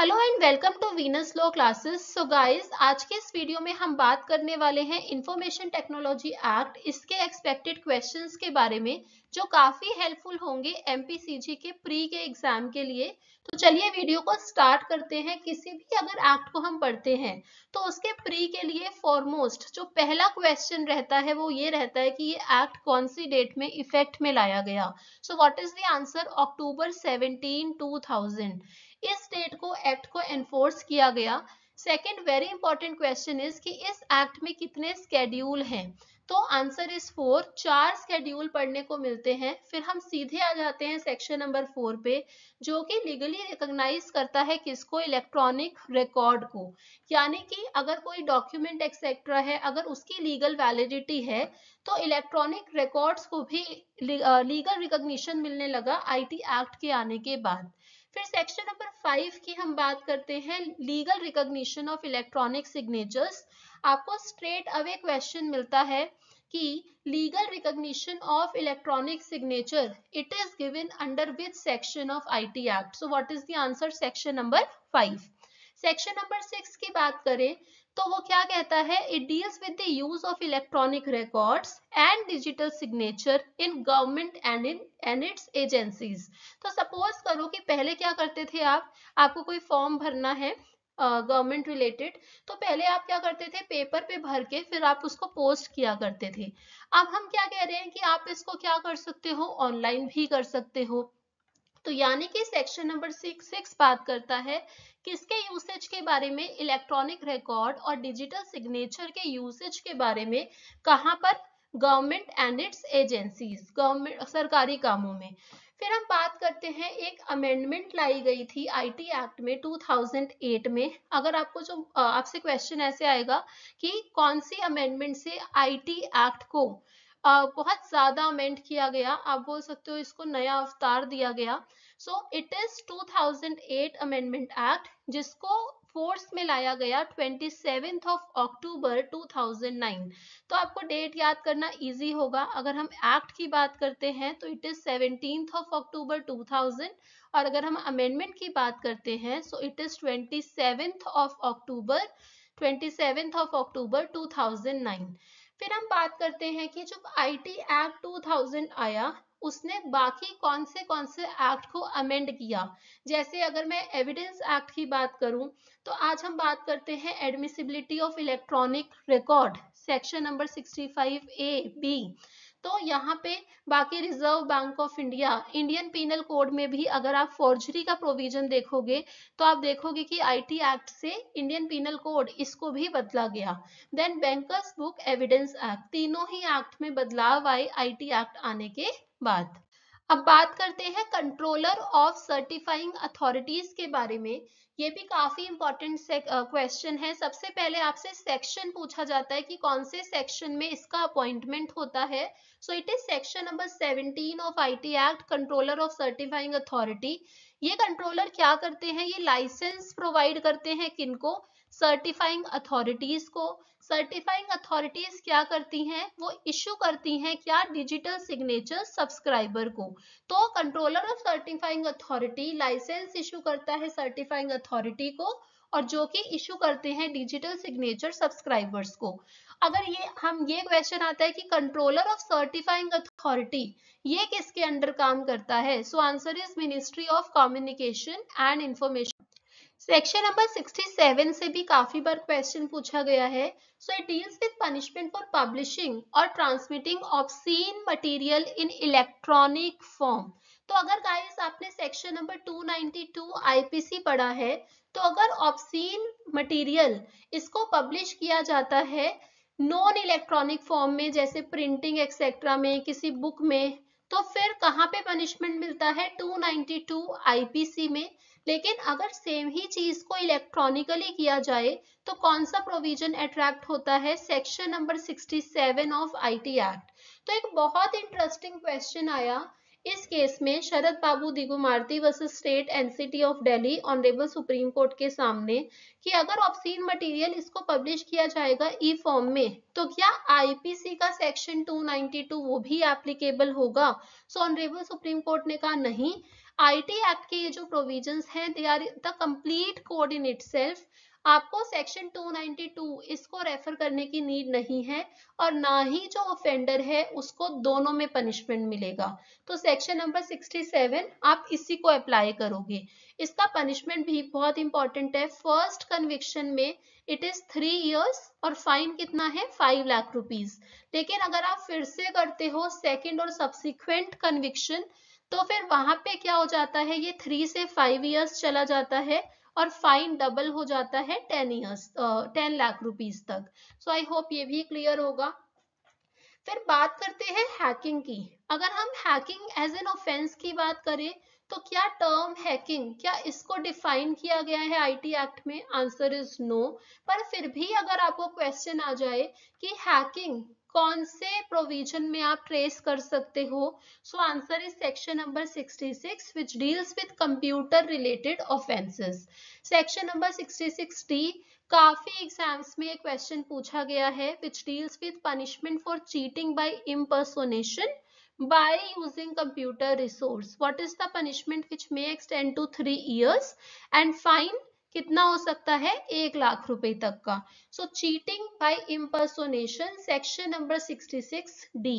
Hello and welcome to Venus law classes. So guys, आज के इस वीडियो में हम बात करने वाले हैं इंफॉर्मेशन टेक्नोलॉजी एक्ट, इसके एक्सपेक्टेड क्वेश्चंस के बारे में जो काफी हेल्पफुल होंगे एमपीसीजी के प्री के एग्जाम के लिए। तो चलिए वीडियो को स्टार्ट करते हैं। किसी भी अगर एक्ट को हम पढ़ते हैं तो उसके प्री के लिए फॉरमोस्ट जो पहला क्वेश्चन रहता है वो ये रहता है कि ये एक्ट कौन सी डेट में इफेक्ट में लाया गया। So what is the answer? October 17, 2000 इस डेट को एक्ट को एनफोर्स किया गया। Second very important question is कि इस एक्ट में कितने स्केड्यूल हैं। तो आंसर इज 4, 4 स्केड्यूल पढ़ने को मिलते हैं। फिर हम सीधे आ जाते हैं सेक्शन नंबर 4 पे, जो कि लीगली रिकॉग्नाइज करता है किसको? इलेक्ट्रॉनिक रिकॉर्ड को। यानी कि अगर कोई डॉक्यूमेंट एक्सेट्रा है, अगर उसकी लीगल वैलिडिटी है तो इलेक्ट्रॉनिक रिकॉर्ड्स को भी लीगल रिकॉग्निशन मिलने लगा आईटी एक्ट के आने के बाद। फिर सेक्शन नंबर 5 की हम बात करते हैं, legal recognition of electronic signatures. आपको स्ट्रेट अवे क्वेश्चन मिलता है कि legal recognition of electronic signature it is given under which section of IT act. So what is the answer? Section number 5। Section number 6 की बात करें तो वो क्या कहता है? It deals with the use of electronic records and digital signature in government and it's agencies. तो suppose करो कि पहले क्या करते थे आपको कोई फॉर्म भरना है गवर्नमेंट रिलेटेड, तो पहले आप क्या करते थे? पेपर पे भर के फिर आप उसको पोस्ट किया करते थे। अब हम क्या कह रहे हैं कि आप इसको क्या कर सकते हो? ऑनलाइन भी कर सकते हो। तो यानी कि सेक्शन नंबर 6 बात करता है किसके यूसेज के बारे में? इलेक्ट्रॉनिक रिकॉर्ड और डिजिटल सिग्नेचर के यूसेज के बारे में। कहां पर? Government and it's agencies, government सरकारी कामों में। फिर हम बात करते हैं, एक अमेंडमेंट लाई गई थी आईटी एक्ट में 2008 में। अगर आपको जो आपसे क्वेश्चन ऐसे आएगा कि कौन सी अमेंडमेंट से आईटी एक्ट को बहुत ज्यादा अमेंड किया गया, आप बोल सकते हो इसको नया अवतार दिया गया। सो इट इज 2008 अमेंडमेंट एक्ट, जिसको फोर्स में लाया गया 27 अक्टूबर 2009। तो आपको डेट याद करना इजी होगा। अगर हम एक्ट की बात करते हैं तो इट इज 17 अक्टूबर 2000, और अगर हम अमेंडमेंट की बात करते हैं सो इट इज 27 अक्टूबर 2009। फिर हम बात करते हैं कि जब आईटी एक्ट 2000 आया, उसने बाकी कौन से एक्ट को अमेंड किया। जैसे अगर मैं एविडेंस एक्ट की बात करूं तो आज हम बात करते हैं admissibility of electronic record, section number 65A(b). तो यहाँ पे बाकी reserve bank of India, Indian penal code में भी अगर आप फॉर्जरी का प्रोविजन देखोगे तो आप देखोगे कि आईटी एक्ट से इंडियन पीनल कोड इसको भी बदला गया। Then bankers book evidence act, तीनों ही एक्ट में बदलाव आए आईटी एक्ट आने के बाद। अब बात करते हैं कंट्रोलर ऑफ सर्टिफाइंग अथॉरिटीज के बारे में। ये भी काफी इंपॉर्टेंट क्वेश्चन है। सबसे पहले आपसे सेक्शन पूछा जाता है कि कौन से सेक्शन में इसका अपॉइंटमेंट होता है। So it is section number 17 of IT act, controller of certifying authority. ये कंट्रोलर क्या करते हैं? ये लाइसेंस प्रोवाइड करते हैं किनको? सर्टिफाइंग अथॉरिटीज को। सर्टिफाइंग अथॉरिटीज क्या करती हैं? वो इशू करती हैं क्या? डिजिटल सिग्नेचर सब्सक्राइबर को। तो controller of certifying authority licence issue करता है सर्टिफाइंग अथॉरिटी को, और जो कि इशू करते हैं डिजिटल सिग्नेचर सब्सक्राइबर्स को। अगर ये क्वेश्चन आता है कि कंट्रोलर ऑफ सर्टिफाइंग अथॉरिटी ये किसके अंडर काम करता है? So answer is ministry of communication and information. Section number 67 से भी काफी बार क्वेश्चन पूछा गया है। So it deals with punishment for publishing और transmitting obscene material in electronic form. तो अगर गाइस आपने सेक्शन नंबर 292 आईपीसी पढ़ा है, तो अगर ऑब्सीन मटेरियल इसको पब्लिश किया जाता है नॉन इलेक्ट्रॉनिक फॉर्म में, जैसे प्रिंटिंग एक्सेट्रा में, किसी बुक में, तो फिर कहाँ पे पनिशमेंट मिलता है? 292 आईपीसी में। लेकिन अगर सेम ही चीज को इलेक्ट्रॉनिकली किया जाए तो कौन सा प्रोविजन अट्रैक्ट होता है? Section number 67 of IT act. तो एक बहुत इंटरेस्टिंग क्वेश्चन आया इस केस में Sharad Babu Digumarti versus state NCT of Delhi honourable supreme court के सामने, कि अगर ऑब्सीन मटेरियल इसको पब्लिश किया जाएगा ई फॉर्म में तो क्या आईपीसी का सेक्शन 292 वो भी एप्लीकेबल होगा? सो ऑनरेबल सुप्रीम कोर्ट ने कहा नहीं, आईटी एक्ट के ये जो प्रोविजंस हैं they are the complete code in itself. आपको सेक्शन 292 इसको रेफर करने की नीड नहीं है, और ना ही जो ऑफेंडर है उसको दोनों में पनिशमेंट मिलेगा। तो सेक्शन नंबर 67 आप इसी को अप्लाई करोगे। इसका पनिशमेंट भी बहुत इंपॉर्टेंट है। फर्स्ट कन्विक्शन में इट इज 3 years और फाइन कितना है 5 लाख रुपीज। लेकिन अगर आप फिर से करते हो सेकेंड और सब्सिक्वेंट कन्विक्शन, तो फिर वहां पे क्या हो जाता है, ये 3 से 5 years चला जाता है और फाइन डबल हो जाता है 10 लाख रुपीज तक। सो आई होप ये भी क्लियर होगा। फिर बात करते हैं हैकिंग की। अगर हम हैकिंग एज एन ऑफेंस की बात करें, तो क्या टर्म हैकिंग, क्या इसको डिफाइन किया गया है आईटी एक्ट में? Answer is no. पर फिर भी अगर आपको क्वेश्चन आ जाए कि हैकिंग कौन से प्रोविजन में आप ट्रेस कर सकते हो, so answer is section number 66 which deals with computer related offences. Section number 66D काफी एग्जाम्स में एक क्वेश्चन पूछा गया है which deals with punishment for cheating by impersonation by using computer resource. What is the punishment which may extend to 3 years and fine कितना हो सकता है 1 लाख रुपए तक का। So cheating by impersonation section number 66D।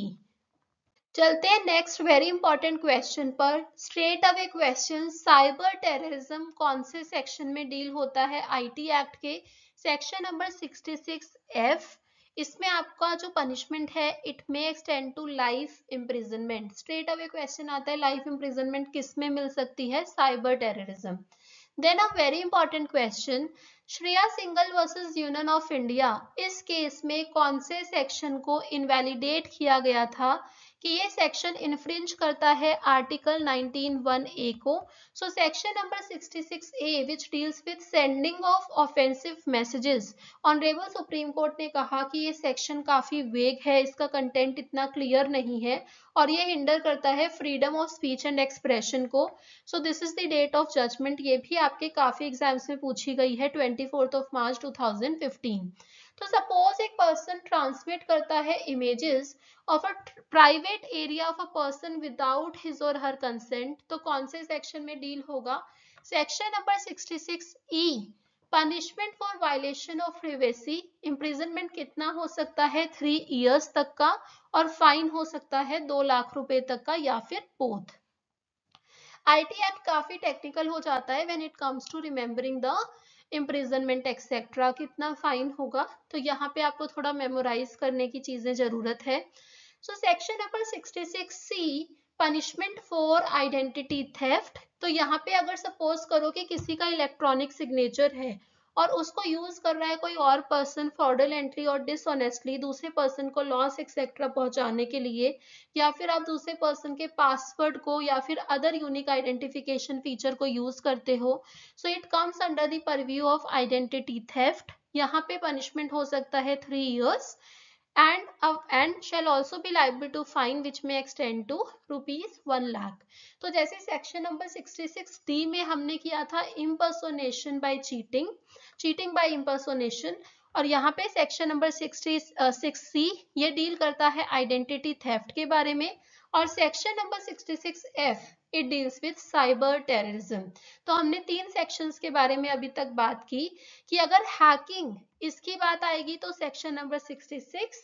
चलते हैं नेक्स्ट वेरी इंपॉर्टेंट क्वेश्चन पर। Straight away question, cyber terrorism कौन से सेक्शन में डील होता है आईटी एक्ट के? Section number 66F। इसमें आपका जो पनिशमेंट है it may extend to life imprisonment. Straight away question आता है लाइफ इम्प्रिजनमेंट किस में मिल सकती है? Cyber terrorism. Then a very important question, Shreya Singhal versus union of India, इस केस में कौन से सेक्शन को इनवैलिडेट किया गया था कि ये सेक्शन इन्फ्रिंज करता है आर्टिकल 19(1)(a) को? So section number 66A which deals with sending of offensive messages. Honourable supreme court ने कहा कि ये सेक्शन काफी वेग है, इसका कंटेंट इतना क्लियर नहीं है और ये हिंडर करता है freedom of speech and expression को। So this is the date of judgment. ये भी आपके काफी एग्जाम्स में पूछी गई है 24 मार्च 2015। तो सपोज एक पर्सन ट्रांसमिट करता है images of a private area of a person without his और हर कंसेंट, तो कौन से सेक्शन में डील होगा? Section number 66E। Punishment for violation of privacy, imprisonment कितना हो सकता है 3 years तक का, और फाइन हो सकता है 2 लाख रुपए तक का, या फिर बोथ। आईटी एक्ट काफी टेक्निकल हो जाता है when it comes to remembering the imprisonment etcetera, कितना फाइन होगा, तो यहाँ पे आपको थोड़ा मेमोराइज करने की चीजें जरूरत है। So section number 66C, punishment for identity theft. तो यहाँ पे अगर सपोज करो कि किसी का इलेक्ट्रॉनिक सिग्नेचर है और उसको यूज कर रहा है कोई और पर्सन फ्रॉडुलेंटली और डिसऑनेस्टली दूसरे पर्सन को लॉस एक्सेट्रा पहुंचाने के लिए, या फिर आप दूसरे पर्सन के पासवर्ड को या फिर अदर यूनिक आइडेंटिफिकेशन फीचर को यूज करते हो, so it comes under the purview of identity theft. यहाँ पे पनिशमेंट हो सकता है 3 years and shall also be liable to fine which may extend to ₹1 lakh। तो जैसे सेक्शन नंबर 66D में हमने किया था impersonation by cheating by impersonation, और यहाँ पे सेक्शन नंबर 66C ये डील करता है आइडेंटिटी थेफ्ट के बारे में, और section number 66F it deals with cyber terrorism. तो हमने 3 सेक्शंस के बारे में अभी तक बात की कि अगर हैकिंग इसकी बात आएगी तो section number 66,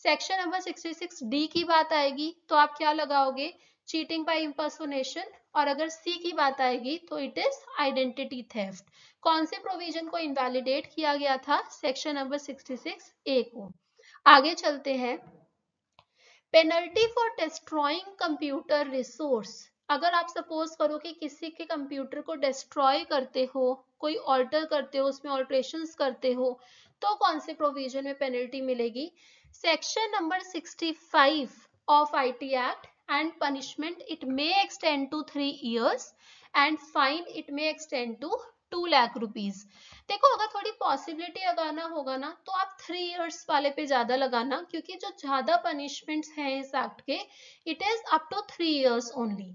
section number 66D की बात आएगी तो आप क्या लगाओगे? चीटिंग बाय इम्पर्सोनेशन, और अगर C की बात आएगी तो इट इज आइडेंटिटी थेफ्ट। कौन से प्रोविजन को इनवैलिडेट किया गया था? सेक्शन नंबर 66A को। आगे चलते हैं। Penalty for destroying computer resource. अगर आप सपोज करो कि किसी के कंप्यूटर को डिस्ट्रॉय करते हो, कोई ऑल्टर करते हो, उसमें ऑल्ट्रेशंस करते हो, तो कौन से प्रोविजन में पेनल्टी मिलेगी? Section number 65 of IT act, and punishment it may extend to 3 years and fine it may extend to 2 lakh rupees. देखो अगर थोड़ी पॉसिबिलिटी लगाना होगा ना तो आप 3 years वाले पे ज्यादा लगाना, क्योंकि जो ज्यादा पनिशमेंट्स हैं इस एक्ट के it is up to 3 years only.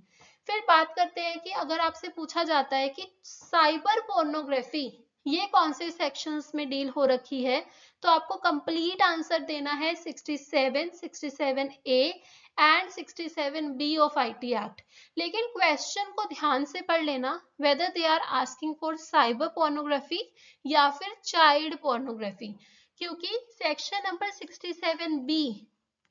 फिर बात करते हैं कि अगर आपसे पूछा जाता है कि साइबर पोर्नोग्राफी ये कौन से सेक्शंस में डील हो रखी है, तो आपको कंप्लीट आंसर देना है 67, 67A and 67B of IT act. लेकिन क्वेश्चन को ध्यान से पढ़ लेना, whether they are asking for cyber pornography या फिर चाइल्ड पोर्नोग्राफी, क्योंकि section number 67B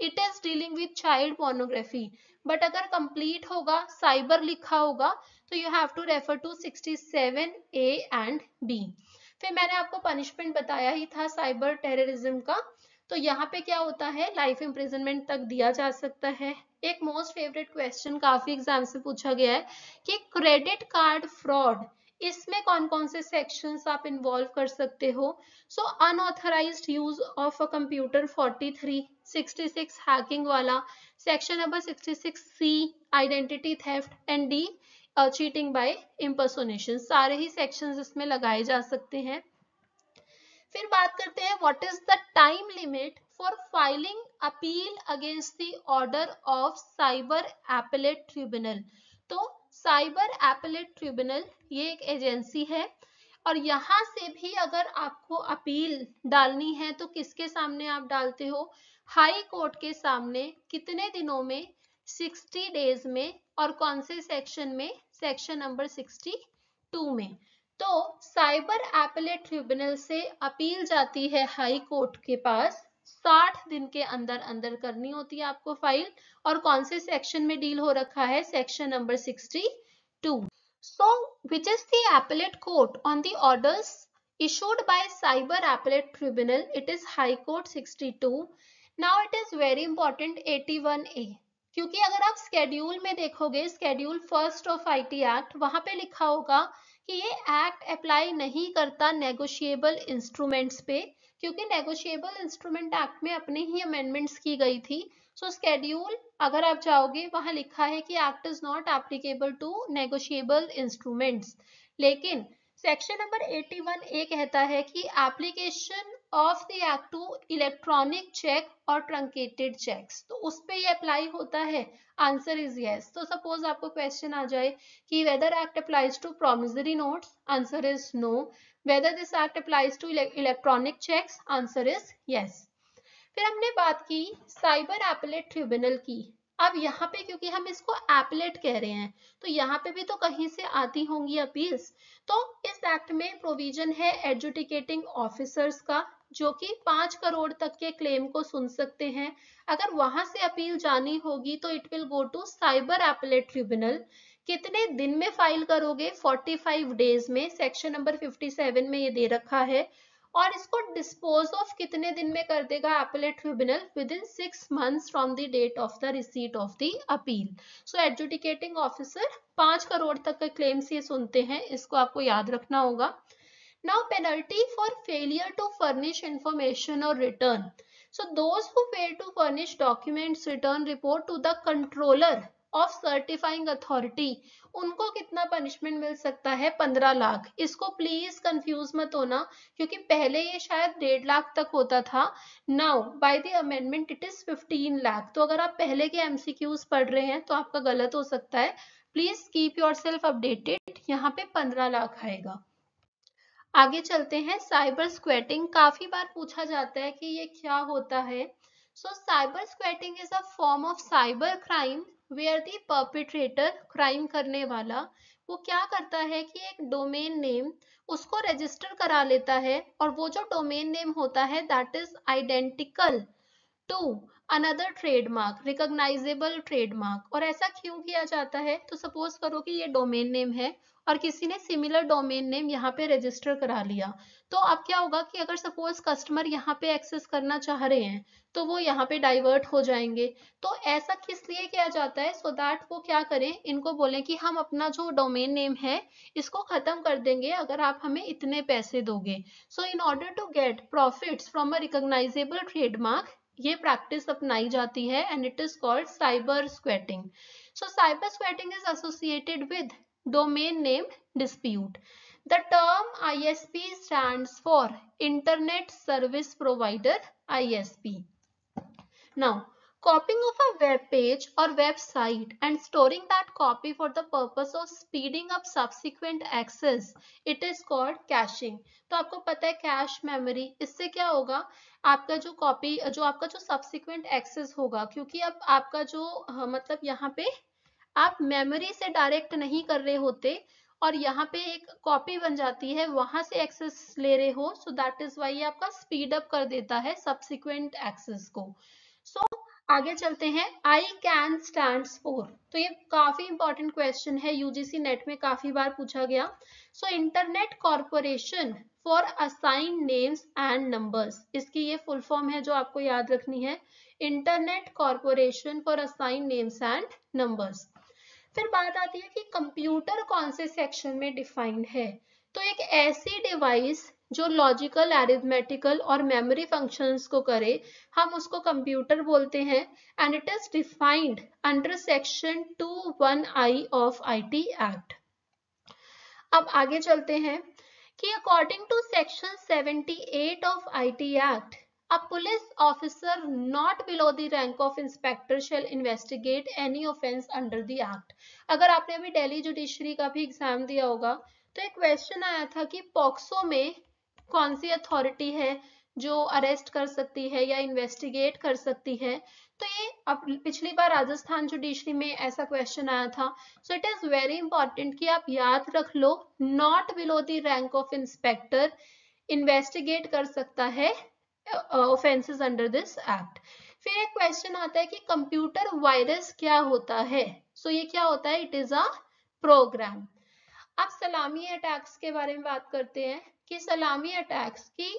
it is dealing with child pornography, but अगर कंप्लीट होगा साइबर लिखा होगा तो you have to refer to 67A and B। फिर मैंने आपको पनिशमेंट बताया ही था साइबर टेररिज्म का, तो यहाँ पे क्या होता है, लाइफ इम्प्रिजनमेंट तक दिया जा सकता है। एक मोस्ट फेवरेट क्वेश्चन काफी एग्जाम से पूछा गया है कि क्रेडिट कार्ड फ्रॉड, इसमें कौन कौन से सेक्शंस आप इन्वॉल्व कर सकते हो। So unauthorised use of a computer 43, 66 hacking वाला, section number 66C identity theft and the cheating by impersonation, सारे ही सेक्शंस इसमें लगाए जा सकते हैं। फिर बात करते हैं what is the time limit for filing appeal against the order of cyber appellate tribunal. तो साइबर एपेलेट ट्रिब्यूनल ये एक एजेंसी है और यहाँ से भी अगर आपको अपील डालनी है तो किसके सामने आप डालते हो, हाई कोर्ट के सामने। कितने दिनों में, 60 डेज में, और कौन से सेक्शन में, सेक्शन नंबर 62 में। तो साइबर एपेलेट ट्रिब्यूनल से अपील जाती है हाई कोर्ट के पास, 60 दिन के अंदर अंदर करनी होती है आपको फाइल, और कौन से सेक्शन में डील हो रखा है, section number 62। So which is the appellate court on the orders issued by cyber appellate tribunal? It is High Court 62. Now it is very important 81A, क्योंकि अगर आप स्केड्यूल में देखोगे, schedule first of IT act, वहां पे लिखा होगा कि ये एक्ट अप्लाई नहीं करता नेगोशिएबल इंस्ट्रूमेंट्स पे, क्योंकि नेगोशिएबल इंस्ट्रूमेंट एक्ट में अपने ही अमेंडमेंट्स की गई थी। सो स्केड्यूल अगर आप जाओगे वहां लिखा है कि act is not applicable to negotiable instruments, लेकिन सेक्शन नंबर 81A कहता है कि application of the act to electronic cheque और ट्रंकेटेड चेक्स, तो उस पे ये अप्लाई होता है। Answer is yes. तो सपोज आपको क्वेश्चन आ जाए कि whether act applies to promissory notes, answer is no. Whether this act applies to electronic cheques, answer is yes. फिर हमने बात की साइबर एपेलेट ट्रिब्यूनल की। अब यहाँ पे क्योंकि हम इसको एपेलेट कह रहे हैं तो यहाँ पे भी तो कहीं से आती होंगी अपील्स, तो इस एक्ट में प्रोविजन है एडजुडिकेटिंग ऑफिसर्स का, जो कि 5 करोड़ तक के क्लेम को सुन सकते हैं। अगर वहां से अपील जानी होगी तो it will go to cyber appellate tribunal. कितने दिन में फाइल करोगे, 45 डेज में, सेक्शन नंबर 57 में ये दे रखा है। और इसको डिस्पोज ऑफ कितने दिन में कर देगा appellate tribunal, within 6 months from the date of the receipt of the appeal. So adjudicating officer 5 crore तक के क्लेम्स ये सुनते हैं, इसको आपको याद रखना होगा। Now penalty for failure to furnish information और return. So those who fail to furnish documents, return report to the controller of certifying authority, उनको कितना पनिशमेंट मिल सकता है, 15 लाख। इसको प्लीज कंफ्यूज मत होना, क्योंकि पहले ये शायद 1.5 लाख तक होता था, now by the amendment it is 15 lakh. तो अगर आप पहले के एमसीक्यूज पढ़ रहे हैं तो आपका गलत हो सकता है, please keep your self updated. यहाँ पे 15 लाख आएगा। आगे चलते हैं, साइबर स्क्वैटिंग काफी बार पूछा जाता है कि ये क्या होता है। So cyber squatting is a form of cyber crime where the perpetrator, crime करने वाला, वो क्या करता है कि एक डोमेन नेम उसको रजिस्टर करा लेता है, और वो जो डोमेन नेम होता है that is identical to another trademark, recognisable trademark. और ऐसा क्यों किया जाता है, तो सपोज करो कि ये डोमेन नेम है और किसी ने सिमिलर डोमेन नेम यहाँ पे रजिस्टर करा लिया, तो अब क्या होगा कि अगर सपोज कस्टमर यहाँ पे एक्सेस करना चाह रहे हैं तो वो यहाँ पे डाइवर्ट हो जाएंगे। तो ऐसा किस लिए किया जाता है, सो दैट वो क्या करें, इनको बोलें कि हम अपना जो डोमेन नेम है इसको खत्म कर देंगे अगर आप हमें इतने पैसे दोगे। So in order to get profits from a recognisable trademark, ये प्रैक्टिस अपनाई जाती है and it is called cyber squatting. So cyber squatting is associated with domain name dispute. The term ISP stands for Internet Service Provider, ISP. Now Copying of a web page or website and storing that copy for the purpose of speeding up subsequent access, it is called caching. तो आपको पता है cache memory, इससे क्या होगा, आपका जो copy जो आपका जो सब्सिक्वेंट एक्सेस होगा, क्योंकि अब आपका जो मतलब यहाँ पे आप मेमोरी से डायरेक्ट नहीं कर रहे होते और यहाँ पे एक कॉपी बन जाती है, वहां से एक्सेस ले रहे हो, सो दैट इज वाई आपका स्पीड अप कर देता है सब्सिक्वेंट एक्सेस को. सो आगे चलते हैं. आई कैन स्टैंड्स फॉर, तो ये काफी इंपॉर्टेंट क्वेश्चन है, यूजीसी नेट में काफी बार पूछा गया. So internet corporation for assign names and numbers, इसकी ये फुल फॉर्म है जो आपको याद रखनी है, internet corporation for assign names and numbers. फिर बात आती है कि कंप्यूटर कौन से सेक्शन में डिफाइंड है. तो एक ऐसी डिवाइस जो लॉजिकल, अरिथमेटिकल और मेमोरी फंक्शंस को करे, हम उसको कंप्यूटर बोलते हैं. And it is defined under section 21I of IT act. अब आगे चलते हैं कि according to section 78 of IT act, a police officer not below the rank of inspector shall investigate any offence under the act. अगर आपने अभी Delhi judiciary का भी एग्जाम दिया होगा तो एक क्वेश्चन आया था कि पॉक्सो में कौन सी अथॉरिटी है जो अरेस्ट कर सकती है या इन्वेस्टिगेट कर सकती है. तो ये अब पिछली बार राजस्थान जुडिशरी में ऐसा क्वेश्चन आया था. So it is very important कि आप याद रख लो, not below the rank of inspector investigate कर सकता है ऑफेंसेस अंडर दिस एक्ट. फिर एक क्वेश्चन आता है कि कंप्यूटर वायरस क्या होता है. सो ये क्या होता है, इट इज अ प्रोग्राम. अब सलामी अटैक्स के बारे में बात करते हैं कि सलामी अटैक्स की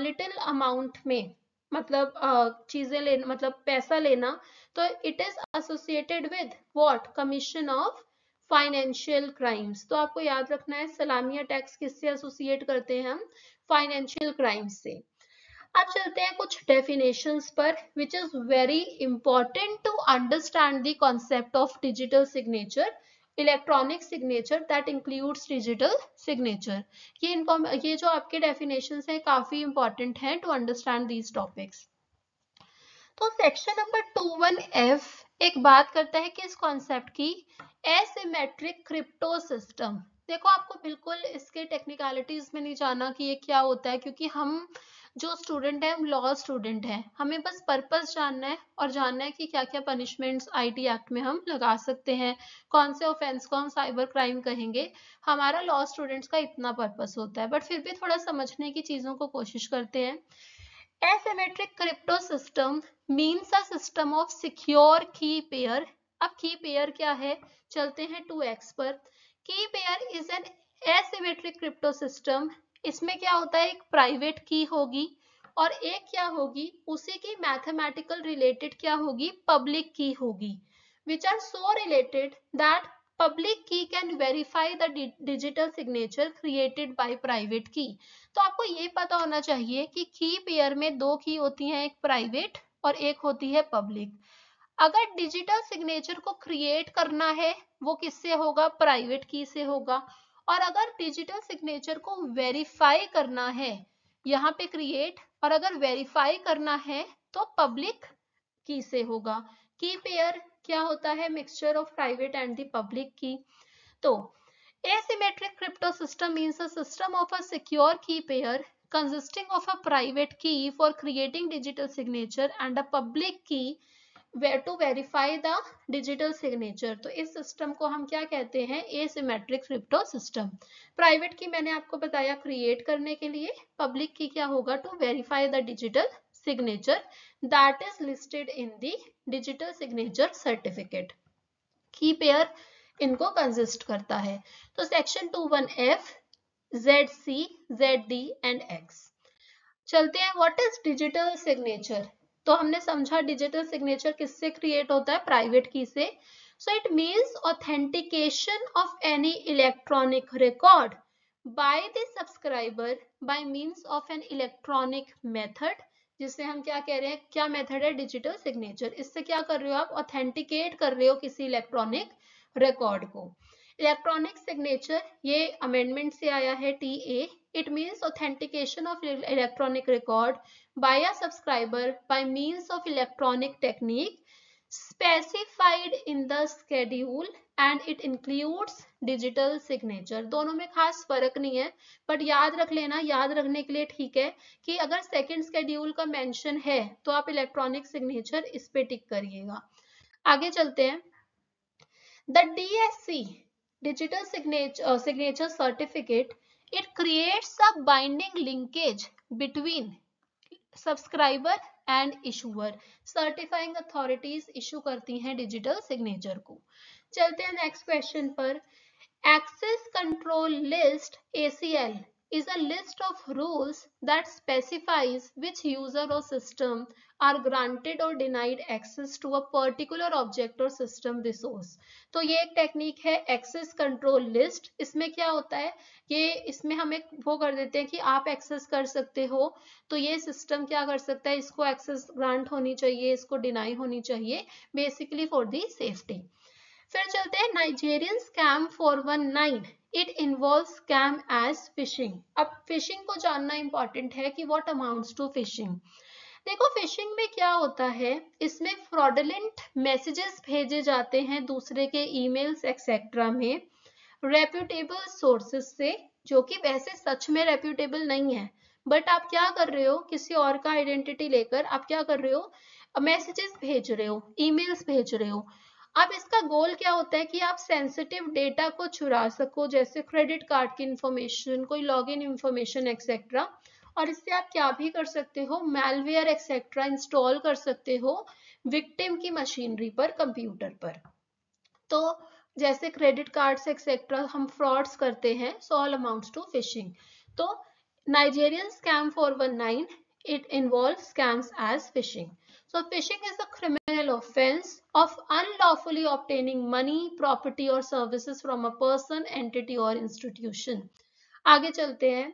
लिटिल अमाउंट में मतलब चीजें लेना, मतलब पैसा लेना, तो it is associated with what, commission of financial crimes. तो आपको याद रखना है सलामी अटैक्स किससे एसोसिएट करते हैं हम, फाइनेंशियल क्राइम्स से. अब चलते हैं कुछ डेफिनेशंस पर, which is very important to understand the concept of digital signature, electronic signature that includes digital signature. ये जो आपके डेफिनेशंस हैं काफी इंपॉर्टेंट हैं टू अंडरस्टैंड दीज टॉपिक्स. तो सेक्शन नंबर 21F एक बात करता है किस कॉन्सेप्ट की, एसिमेट्रिक क्रिप्टो सिस्टम. देखो आपको बिल्कुल इसके टेक्निकलिटीज में नहीं जाना कि ये क्या होता है, क्योंकि हम जो स्टूडेंट है, हम लॉ स्टूडेंट हैं, हमें बस पर्पस जानना है और जानना है कि क्या क्या पनिशमेंट्स आईटी एक्ट में हम लगा सकते हैं, कौन से ऑफेंस को हम साइबर क्राइम कहेंगे. हमारा लॉ स्टूडेंट्स का इतना पर्पस होता है, बट फिर भी थोड़ा समझने की चीजों को कोशिश करते हैं. Asymmetric crypto system means a system of secure की पेयर. अब की पेयर क्या है, चलते हैं 2x पर. की pair is an asymmetric crypto system. इसमें क्या होता है, एक प्राइवेट की होगी और एक क्या होगी, उसी की मैथमेटिकल रिलेटेड क्या होगी, पब्लिक की होगी, which are so related that public key can verify the digital signature created by private key. तो आपको ये पता होना चाहिए कि की पेयर में दो की होती हैं, एक प्राइवेट और एक होती है पब्लिक. अगर डिजिटल सिग्नेचर को क्रिएट करना है वो किससे होगा, प्राइवेट की से होगा. और अगर डिजिटल सिग्नेचर को वेरीफाई करना है, यहाँ पे क्रिएट, और अगर वेरीफाई करना है तो पब्लिक की से होगा. की पेयर क्या होता है, mixture of private and the public की. तो asymmetric crypto system means a system of a secure key pair consisting of a private key for creating digital signature and a public key where to verify the digital signature. तो इस system को हम क्या कहते हैं, asymmetric crypto system. Private की मैंने आपको बताया क्रिएट करने के लिए, पब्लिक की क्या होगा, to verify the digital signature that is listed in the digital signature certificate. की पेयर इनको कंसिस्ट करता है. तो section 21F ZC ZD and X. चलते हैं, व्हाट इज डिजिटल सिग्नेचर. तो हमने समझा डिजिटल सिग्नेचर किससे क्रिएट होता है, प्राइवेट की से. So it means authentication of any electronic record by the subscriber by means of an electronic method, जिससे हम क्या कह रहे हैं, क्या मेथड है, डिजिटल सिग्नेचर. इससे क्या कर रहे हो आप, ऑथेंटिकेट कर रहे हो किसी इलेक्ट्रॉनिक रिकॉर्ड को. इलेक्ट्रॉनिक सिग्नेचर ये अमेंडमेंट से आया है, TA. It means authentication of electronic record by a subscriber by means of electronic technique specified in the schedule and it includes digital signature. दोनों में खास फर्क नहीं है, बट याद रख लेना, याद रखने के लिए ठीक है कि अगर सेकंड स्केड्यूल का मेंशन है तो आप इलेक्ट्रॉनिक सिग्नेचर इस पे टिक करिएगा। आगे चलते हैं। The DSC digital signature certificate, it creates a binding linkage between subscriber and issuer. Certifying authorities issue करती हैं डिजिटल सिग्नेचर को। चलते हैं नेक्स्ट क्वेश्चन पर। Access control list ACL is a list of rules that specifies which user or system are granted or denied access to a particular object or system resource। तो ये एक technique है access control list. इसमें क्या होता है, ये इसमें हम एक वो कर देते हैं कि आप एक्सेस कर सकते हो, तो ये सिस्टम क्या कर सकता है, इसको एक्सेस ग्रांट होनी चाहिए, इसको डिनाई होनी चाहिए, बेसिकली फॉर दी सेफ्टी। फिर चलते हैं Nigerian scam 419, it involve scam as phishing. अब फिशिंग को जानना इंपॉर्टेंट है कि व्हाट अमाउंट्स टू फिशिंग। देखो फिशिंग में क्या होता है, इसमें फ्रॉडलेंट मैसेजेस भेजे जाते हैं दूसरे के ईमेल्स एक्सेट्रा में रेप्यूटेबल सोर्सेस से, जो कि वैसे सच में रेप्यूटेबल नहीं है, बट आप क्या कर रहे हो, किसी और का आइडेंटिटी लेकर आप क्या कर रहे हो, मैसेजेस भेज रहे हो, ईमेल्स भेज रहे हो। अब इसका गोल क्या होता है कि आप सेंसिटिव डेटा को चुरा सको, जैसे क्रेडिट कार्ड की इंफॉर्मेशन, कोई लॉगिन इंफॉर्मेशन एक्सेट्रा, और इससे आप क्या भी कर सकते हो, मैलवेयर एक्सेट्रा इंस्टॉल कर सकते हो विक्टिम की मशीनरी पर, कंप्यूटर पर। तो जैसे क्रेडिट कार्ड्स एक्सेट्रा हम फ्रॉड्स करते हैं, so all amounts to phishing. तो Nigerian scam 419, it involves scams as phishing. So phishing is a criminal offense of unlawfully obtaining money, property or services from a person, entity or institution. आगे चलते हैं।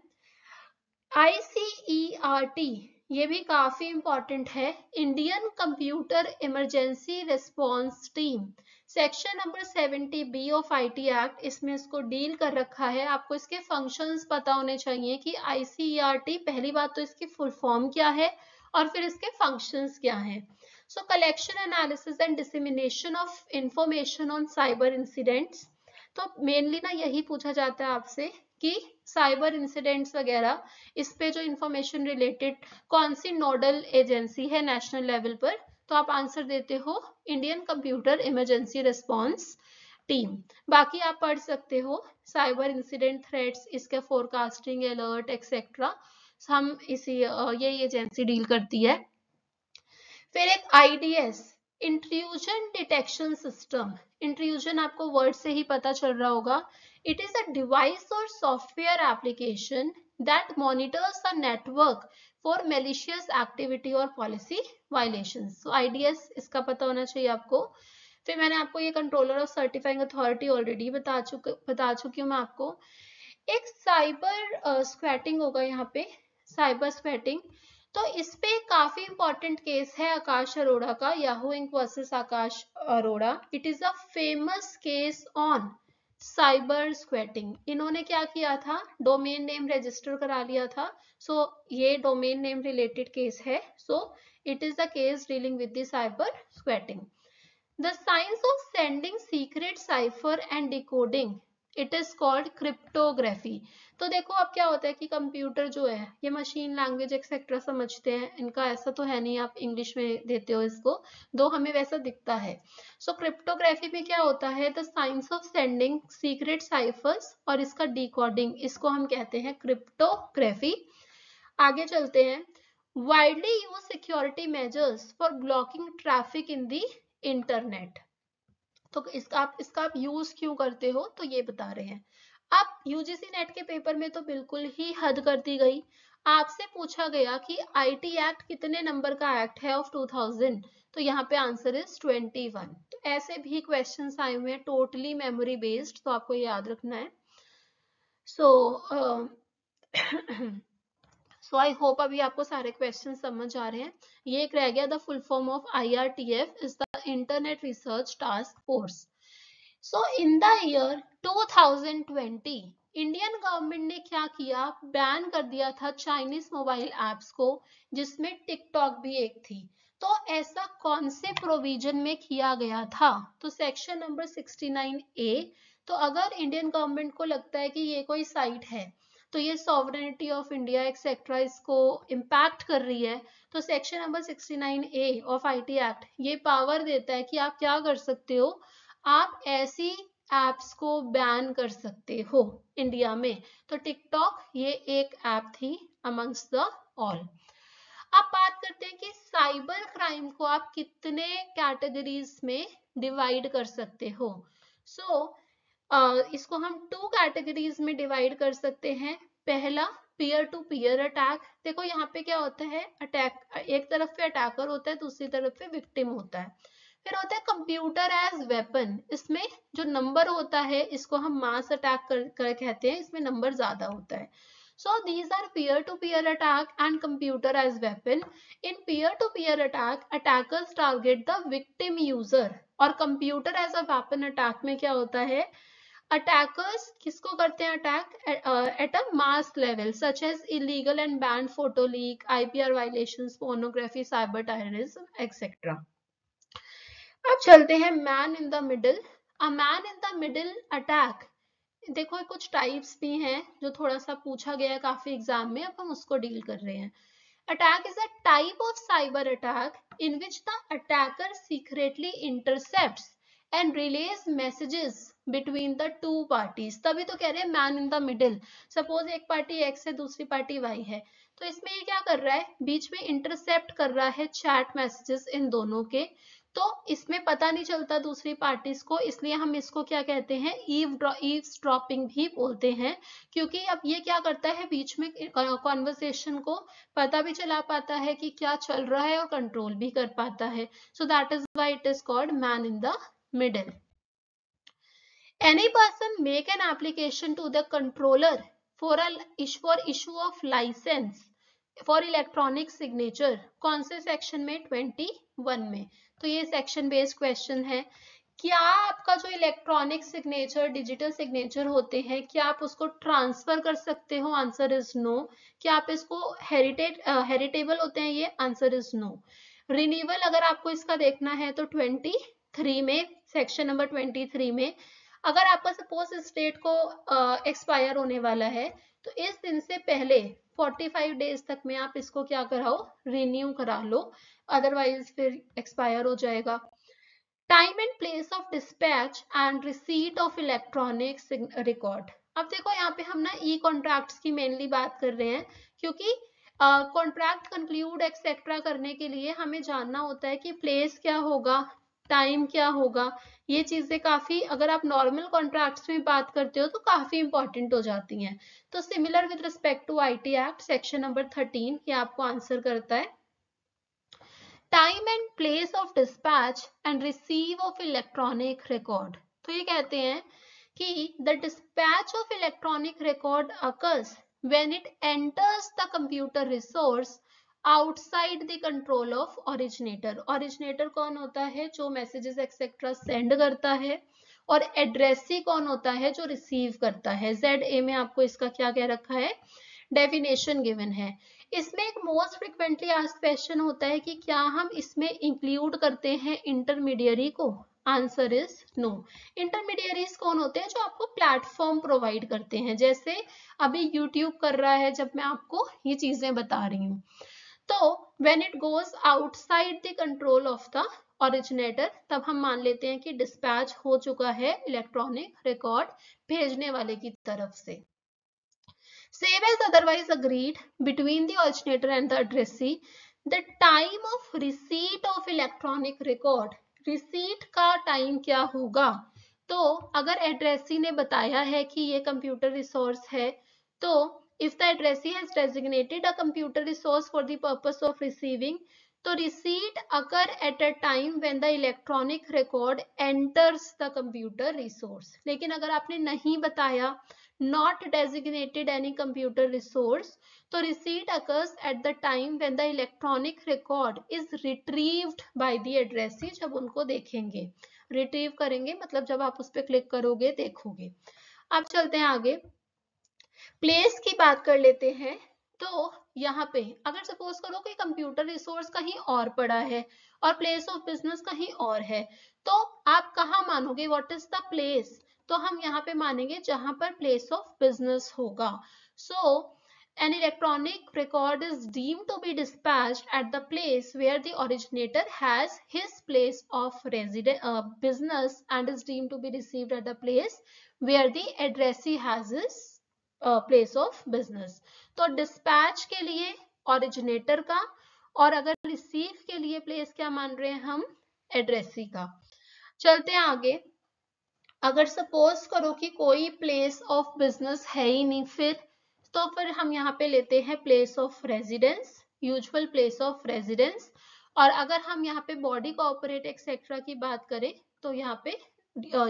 ICERT, ये भी काफी important है, Indian computer emergency response team, section number 70B of IT act, इसमें इसको deal कर रखा है। आपको इसके फंक्शंस पता होने चाहिए कि ICERT, पहली बात तो इसकी फुल फॉर्म क्या है और फिर इसके फंक्शंस क्या हैं। सो collection, analysis and dissemination of information on cyber incidents. तो मेनली ना यही पूछा जाता है आपसे कि साइबर इंसिडेंट्स वगैरह, इस पे जो इंफॉर्मेशन रिलेटेड कौन सी नोडल एजेंसी है नेशनल लेवल पर, तो आप आंसर देते हो Indian computer emergency response team. बाकी आप पढ़ सकते हो साइबर इंसिडेंट थ्रेट्स, इसके फोरकास्टिंग, अलर्ट एक्सेट्रा, हम इसी ये एजेंसी डील करती है। फिर एक IDS, intrusion detection system. Intrusion आपको वर्ड से ही पता चल रहा होगा, इट इज अ डिवाइस और software application that monitors a network for malicious activity और पॉलिसी वायलेशंस। सो IDS इसका पता होना चाहिए आपको। फिर मैंने आपको ये controller of certifying authority already बता चुकी हूँ मैं आपको। एक साइबर स्क्वैटिंग होगा यहाँ पे, साइबर स्क्वैटिंग, तो इस पे काफी इंपॉर्टेंट केस है आकाश अरोड़ा का, Yahoo Inc versus Aakash Arora. It is a famous case on cyber squatting. इन्होंने क्या किया था, डोमेन नेम रजिस्टर करा लिया था, सो ये डोमेन नेम रिलेटेड केस है, so it is the case dealing with the cyber squatting. The science of sending secret cipher and decoding, it is called cryptography. तो देखो अब क्या होता है कि कंप्यूटर जो है ये मशीन लैंग्वेज एक्सेट्रा समझते हैं, इनका ऐसा तो है नहीं आप इंग्लिश में देते हो इसको, दो हमें वैसा दिखता है। सो क्रिप्टोग्राफी में क्या होता है, the science of sending secret cyphers और इसका डिकोडिंग, इसको हम कहते हैं क्रिप्टोग्राफी। आगे चलते हैं। Widely use security measures for blocking traffic in the internet. तो इसका आप यूज क्यों करते हो, तो ये बता रहे हैं। अब UGC नेट के पेपर में तो बिल्कुल ही हद कर दी गई। आपसे पूछा गया कि IT एक्ट कितने नंबर का एक्ट है ऑफ 2000, तो यहाँ पे आंसर इज 21। तो ऐसे भी क्वेश्चंस आए हुए हैं टोटली मेमोरी बेस्ड, तो आपको याद रखना है। सो आई होप अभी आपको सारे क्वेश्चन समझ आ रहे हैं। ये एक रह गया, the full form of IRTF is the internet research task force. So in the year 2020 Indian government ने क्या किया, बैन कर दिया था चाइनीज मोबाइल एप्स को, जिसमें टिकटॉक भी एक थी। तो ऐसा कौन से प्रोविजन में किया गया था? तो सेक्शन नंबर 69A। तो अगर इंडियन गवर्नमेंट को लगता है कि ये कोई साइट है तो ये सॉवरेनिटी ऑफ इंडिया एक्सेट्रा इसको इम्पैक्ट कर रही है, तो section number 69A of IT act ये पावर देता है कि आप क्या कर सकते हो, आप ऐसी एप्स को बैन कर सकते हो इंडिया में। तो टिकटॉक ये एक ऐप थी अमंग्स द ऑल। अब बात करते हैं कि साइबर क्राइम को आप कितने कैटेगरीज में डिवाइड कर सकते हो। इसको हम 2 कैटेगरीज में डिवाइड कर सकते हैं। पहला पीयर टू पीयर अटैक। देखो यहाँ पे क्या होता है, अटैक एक तरफ पे अटैकर होता है, दूसरी तरफ पे विक्टिम होता है। फिर होता है कंप्यूटर एज वेपन। इसमें जो नंबर होता है इसको हम मास अटैक कर कहते हैं, इसमें नंबर ज्यादा होता है। So these are peer-to-peer attack and computer as weapon. In peer-to-peer attack, attackers target the victim user. और computer as a weapon attack में क्या होता है, अटैकर्स किसको करते हैं attack at a mass level, such as illegal and banned photo leak, IPR violations, pornography, cyber terrorism etcetera. अब चलते हैं man in the middle. A man in the middle attack, देखो कुछ टाइप्स भी हैं जो थोड़ा सा पूछा गया है काफी एग्जाम में, अब हम उसको डील कर रहे हैं। Attack is a type of cyber attack in which the attacker secretly intercepts and relays messages between the two parties. तभी तो कह रहे हैं man in the middle. Suppose एक पार्टी एक्स है दूसरी पार्टी वाई है, तो इसमें ये क्या कर रहा है, बीच में इंटरसेप्ट कर रहा है चैट मैसेजेस इन दोनों के, तो इसमें पता नहीं चलता दूसरी पार्टीज को, इसलिए हम इसको क्या कहते हैं, ईव्सड्रॉपिंग भी बोलते हैं। क्योंकि अब ये क्या करता है, बीच में कॉन्वर्सेशन को पता भी चला पाता है कि क्या चल रहा है और कंट्रोल भी कर पाता है। So that is why it is called man in the middle. Any person make an application to the controller for issue of license for electronic signature, कौन से सेक्शन में, 21 में। तो ये सेक्शन बेस्ड क्वेश्चन है। क्या आपका जो इलेक्ट्रॉनिक सिग्नेचर, डिजिटल सिग्नेचर होते हैं, क्या आप उसको ट्रांसफर कर सकते हो? Answer is no. क्या आप इसको हेरिटेबल होते हैं? ये आंसर इज नो। रिन्यूअल अगर आपको इसका देखना है तो 23 में, सेक्शन नंबर 23 में, अगर आपका सपोज इस डेट को एक्सपायर होने वाला है तो इस दिन से पहले 45 डेज तक में आप इसको क्या कराओ, रिन्यू करा लो, अदरवाइज फिर एक्सपायर हो जाएगा। Time and place of dispatch and receipt of electronic record. अब देखो यहाँ पे हम ना ई कॉन्ट्रैक्ट्स की मेनली बात कर रहे हैं, क्योंकि कॉन्ट्रैक्ट कंक्लूड एक्सेट्रा करने के लिए हमें जानना होता है कि प्लेस क्या होगा, टाइम क्या होगा। ये चीजें काफी, अगर आप नॉर्मल कॉन्ट्रैक्ट्स में बात करते हो तो काफी इंपॉर्टेंट हो जाती हैं। तो similar with respect to IT act section number 13 ये आपको आंसर करता है। Time and place of dispatch and receive of electronic record. तो ये कहते हैं कि the dispatch of electronic record occurs when it enters the computer resource outside the control of originator. Originator कौन होता है, जो मैसेजेस एक्सेट्रा सेंड करता है, और एड्रेसी कौन होता है, जो रिसीव करता है। ZA में आपको इसका क्या कह रखा है, डेफिनेशन गिवन है। इसमें एक मोस्ट फ्रिक्वेंटली आस्क्ड क्वेश्चन होता है कि क्या हम इसमें इंक्लूड करते हैं इंटरमीडियरी को? Answer is no. इंटरमीडियरीज कौन होते हैं, जो आपको प्लेटफॉर्म प्रोवाइड करते हैं, जैसे अभी यूट्यूब कर रहा है जब मैं आपको ये चीजें बता रही हूँ। तो when it goes outside the control of the originator, तब हम मान लेते हैं कि डिस्पैच हो चुका है इलेक्ट्रॉनिक रिकॉर्ड भेजने वाले की तरफ से। Same as otherwise agreed between the originator and the addressee, the time of receipt of electronic record, receipt का टाइम क्या होगा? तो अगर एड्रेसी ने बताया है कि ये कंप्यूटर रिसोर्स है, तो if the addressee has designated a computer resource for the purpose of receiving, तो receipt occur at a time when the electronic record enters the computer resource। लेकिन अगर आपने नहीं बताया, not designated any computer resource, तो receipt occurs at the time when the electronic record is retrieved by the addressee। जब उनको देखेंगे, retrieve करेंगे मतलब जब आप उस पर क्लिक करोगे देखोगे। अब चलते हैं आगे, प्लेस की बात कर लेते हैं तो यहाँ पे अगर सपोज करो कि कंप्यूटर रिसोर्स कहीं और पड़ा है और प्लेस ऑफ बिजनेस कहीं और है, तो आप कहाँ मानोगे व्हाट इज द प्लेस? तो हम यहाँ पे मानेंगे जहां पर प्लेस ऑफ बिजनेस होगा. सो an electronic record is deemed to be dispatched at the place where the originator has his place of business and is deemed to be received at the place where the addressee has his place of business. तो dispatch के लिए originator का, और अगर receive के लिए place क्या मान रहे हैं हम? addressee का. चलते हैं आगे. अगर सपोज करो कि कोई प्लेस ऑफ बिजनेस है ही नहीं, फिर हम यहाँ पे लेते हैं place of residence, usual place of residence. और अगर हम यहाँ पे बॉडी कॉर्पोरेट एक्सेट्रा की बात करें तो यहाँ पे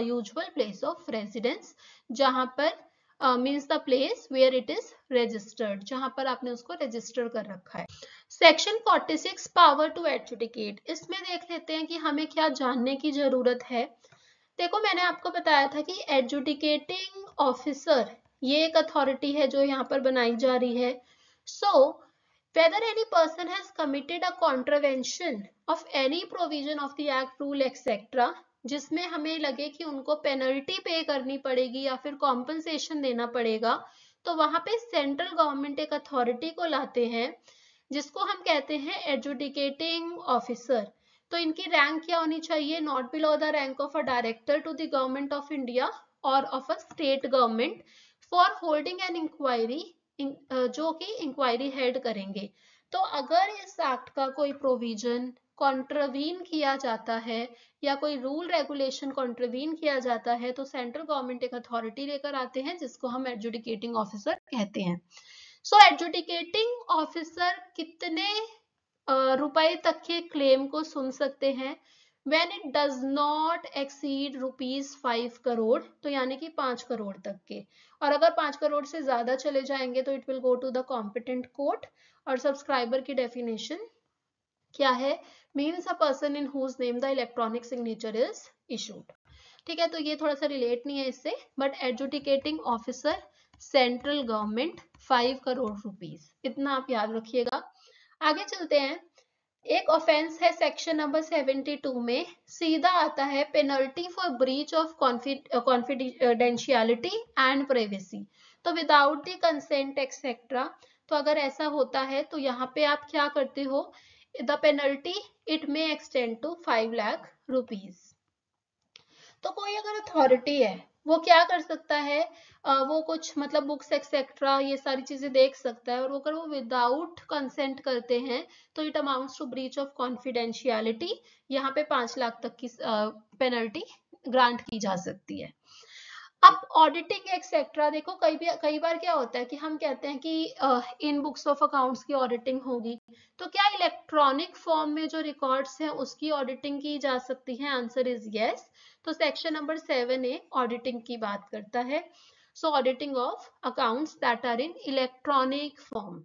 यूजुअल प्लेस ऑफ रेजिडेंस, जहां पर means the place where it is registered, जहां पर आपने उसको रजिस्टर कर रखा है. सेक्शन 46 पावर टू एडजुडिकेट, इसमें देख लेते हैं कि हमें क्या जानने की जरूरत है. देखो मैंने आपको बताया था कि एडजुडिकेटिंग ऑफिसर ये एक अथॉरिटी है जो यहाँ पर बनाई जा रही है. So whether any person has committed a contravention of any provision of the act rule etcetera, जिसमें हमें लगे कि उनको पेनल्टी पे करनी पड़ेगी या फिर कॉम्पनसेशन देना पड़ेगा, तो वहां पे सेंट्रल गवर्नमेंट एक अथॉरिटी को लाते हैं जिसको हम कहते हैं एडजुडिकेटिंग ऑफिसर. तो इनकी रैंक क्या होनी चाहिए? Not below the rank of a director to the government of India और of a state government for holding an inquiry, जो कि इंक्वायरी हेड करेंगे. तो अगर इस एक्ट का कोई प्रोविजन कॉन्ट्रवीन किया जाता है या कोई रूल रेगुलेशन कॉन्ट्रवीन किया जाता है, तो सेंट्रल गवर्नमेंट एक अथॉरिटी लेकर आते हैं जिसको हम एडजुडिकेटिंग ऑफिसर कहते हैं. सो एडजुडिकेटिंग ऑफिसर कितने रुपए तक के क्लेम को सुन सकते हैं? When it does not exceed ₹5 crore, तो यानी कि 5 करोड़ तक के. और अगर 5 करोड़ से ज्यादा चले जाएंगे तो it will go to the competent court. और सब्सक्राइबर की डेफिनेशन क्या है? Means a person in whose name the electronic signature is issued. ठीक है, तो ये थोड़ा सा रिलेट नहीं है इससे, but adjudicating officer central government 5 crore rupees, इतना आप याद रखिएगा. आगे चलते हैं. एक ऑफेंस है सेक्शन नंबर 72 में, सीधा आता है penalty for breach of confidentiality and privacy. तो विदाउट द कंसेंट एक्सेट्रा, तो अगर ऐसा होता है तो यहाँ पे आप क्या करते हो? The penalty it may extend to 5 lakh rupees. तो कोई अगर अथॉरिटी है वो क्या कर सकता है? वो कुछ मतलब बुक्स एक्सेट्रा ये सारी चीजें देख सकता है, और अगर वो विदाउट कंसेंट करते हैं तो it amounts to breach of confidentiality. यहाँ पे 5 लाख तक की पेनल्टी ग्रांट की जा सकती है. अब ऑडिटिंग एक्सेट्रा, देखो कई बार क्या होता है कि हम कहते हैं कि इन बुक्स ऑफ अकाउंट्स की ऑडिटिंग होगी, तो क्या इलेक्ट्रॉनिक फॉर्म में जो रिकॉर्ड्स हैं उसकी ऑडिटिंग की जा सकती है? Answer is yes. तो सेक्शन नंबर 7A ऑडिटिंग की बात करता है. So auditing of accounts that are in electronic form.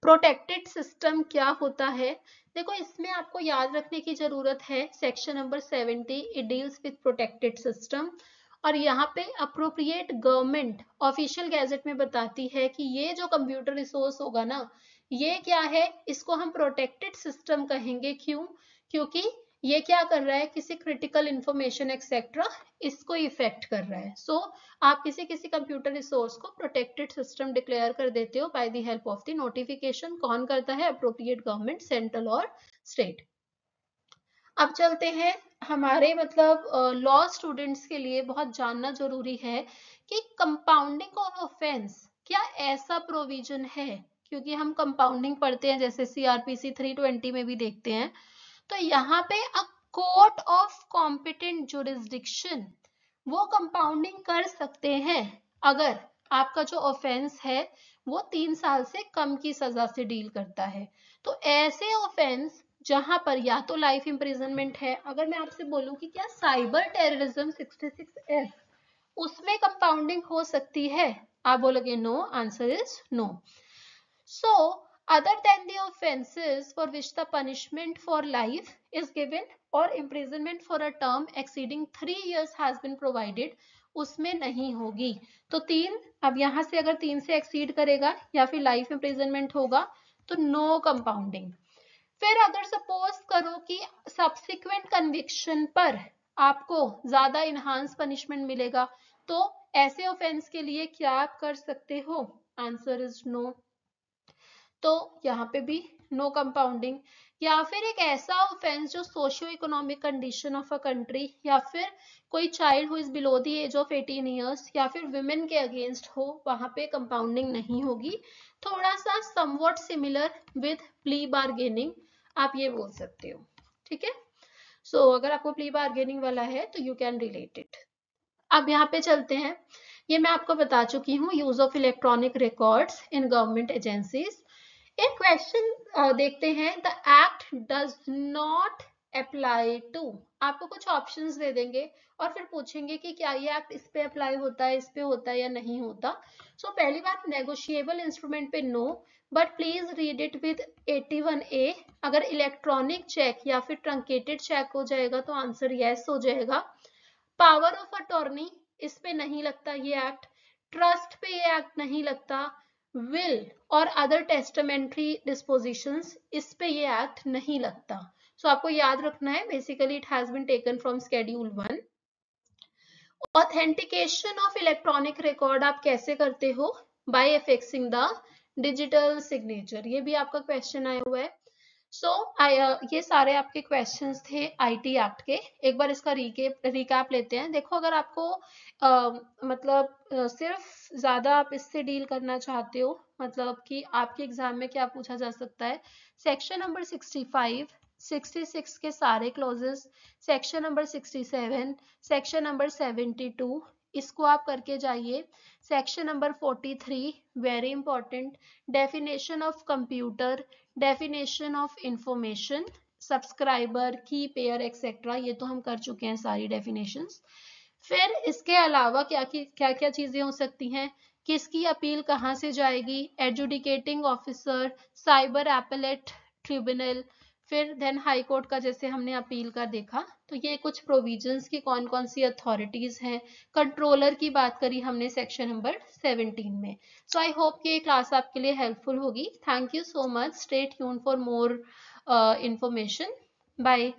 Protected system क्या होता है? देखो इसमें आपको याद रखने की जरूरत है, section number 70 it deals with protected system. और यहाँ पे अप्रोप्रिएट गवर्नमेंट ऑफिशियल गैजेट में बताती है कि ये जो कंप्यूटर रिसोर्स होगा ना, ये क्या है? इसको हम प्रोटेक्टेड सिस्टम कहेंगे. क्यों? क्योंकि ये क्या कर रहा है? किसी क्रिटिकल इंफॉर्मेशन एक्सेट्रा इसको इफेक्ट कर रहा है. सो आप किसी कंप्यूटर रिसोर्स को प्रोटेक्टेड सिस्टम डिक्लेयर कर देते हो by the help of the notification. कौन करता है? अप्रोप्रिएट गवर्नमेंट, सेंट्रल और स्टेट. अब चलते हैं हमारे मतलब लॉ स्टूडेंट्स के लिए बहुत जानना जरूरी है कि कंपाउंडिंग ऑफ ऑफेंस क्या ऐसा प्रोविजन है, क्योंकि हम कंपाउंडिंग पढ़ते हैं जैसे सीआरपीसी 320 में भी देखते हैं. तो यहाँ पे a court of competent jurisdiction वो कंपाउंडिंग कर सकते हैं अगर आपका जो ऑफेंस है वो 3 साल से कम की सजा से डील करता है. तो ऐसे ऑफेंस जहां पर या तो लाइफ इम्प्रिजनमेंट है, अगर मैं आपसे बोलूं कि क्या साइबर टेररिज्म 66F उसमें कंपाउंडिंग हो सकती है, आप बोलोगे no. Answer is no. So other than the offenses for which the punishment for life is given or imprisonment for a term exceeding 3 years has been provided, उसमें नहीं होगी. तो 3 अब यहाँ से अगर 3 से एक्सीड करेगा या फिर लाइफ इम्प्रिजनमेंट होगा तो नो कंपाउंडिंग। फिर अगर सपोज करो कि सब्सिक्वेंट कन्विक्शन पर आपको ज्यादा इनहांस पनिशमेंट मिलेगा, तो ऐसे ऑफेंस के लिए क्या आप कर सकते हो? Answer is no. तो यहाँ पे भी नो कंपाउंडिंग। या फिर एक ऐसा ऑफेंस जो socio economic condition of a country या फिर कोई child who is below the age of 18 years या फिर वुमेन के अगेंस्ट हो, वहां पे कंपाउंडिंग नहीं होगी। थोड़ा सा somewhat similar with plea bargaining, आप ये बोल सकते हो। ठीक है, सो अगर आपको प्ली बार्गेनिंग वाला है तो यू कैन रिलेट इट। अब यहाँ पे चलते हैं, ये मैं आपको बता चुकी हूँ, use of electronic records in government agencies. एक क्वेश्चन देखते हैं, the act does not apply to. आपको कुछ ऑप्शंस दे देंगे और फिर पूछेंगे कि क्या ये एक्ट इस पे अप्लाई होता है, इस पे होता है या नहीं होता। सो पहली बात, नेगोशिएबल इंस्ट्रूमेंट पे no, but please read it with 81A। अगर इलेक्ट्रॉनिक चेक या फिर ट्रंकेटेड चेक हो जाएगा तो आंसर यस हो जाएगा। पावर ऑफ अटॉर्नी, इस पे नहीं लगता ये एक्ट। ट्रस्ट पे ये एक्ट नहीं लगता। विल और अदर टेस्टामेंट्री डिस्पोजिशंस, इस पे ये एक्ट नहीं लगता। सो आपको याद रखना है, basically it has been taken from schedule 1। Authentication of electronic record आप कैसे करते हो? By affixing the digital signature. ये भी आपका क्वेश्चन आया हुआ है। ये सारे आपके क्वेश्चंस थे आईटी एक्ट के। एक बार इसका रिकैप लेते हैं। देखो, अगर आपको सिर्फ ज्यादा आप इससे डील करना चाहते हो, मतलब कि आपके एग्जाम में क्या पूछा जा सकता है, सेक्शन नंबर 65, 66 के सारे clauses, section number 67, section number 72, इसको आप करके जाइए। Section number 43 very important, definition of computer, definition of information, subscriber, की पेयर एक्सेट्रा, ये तो हम कर चुके हैं सारी डेफिनेशंस। फिर इसके अलावा क्या क्या चीजें हो सकती हैं, किसकी अपील कहाँ से जाएगी, adjudicating officer, cyber appellate tribunal, फिर देन हाई कोर्ट का जैसे हमने अपील का देखा। तो ये कुछ प्रोविजंस की कौन कौन सी अथॉरिटीज हैं। कंट्रोलर की बात करी हमने सेक्शन नंबर 17 में। सो आई होप कि ये क्लास आपके लिए हेल्पफुल होगी। Thank you so much, stay tuned for more information. Bye.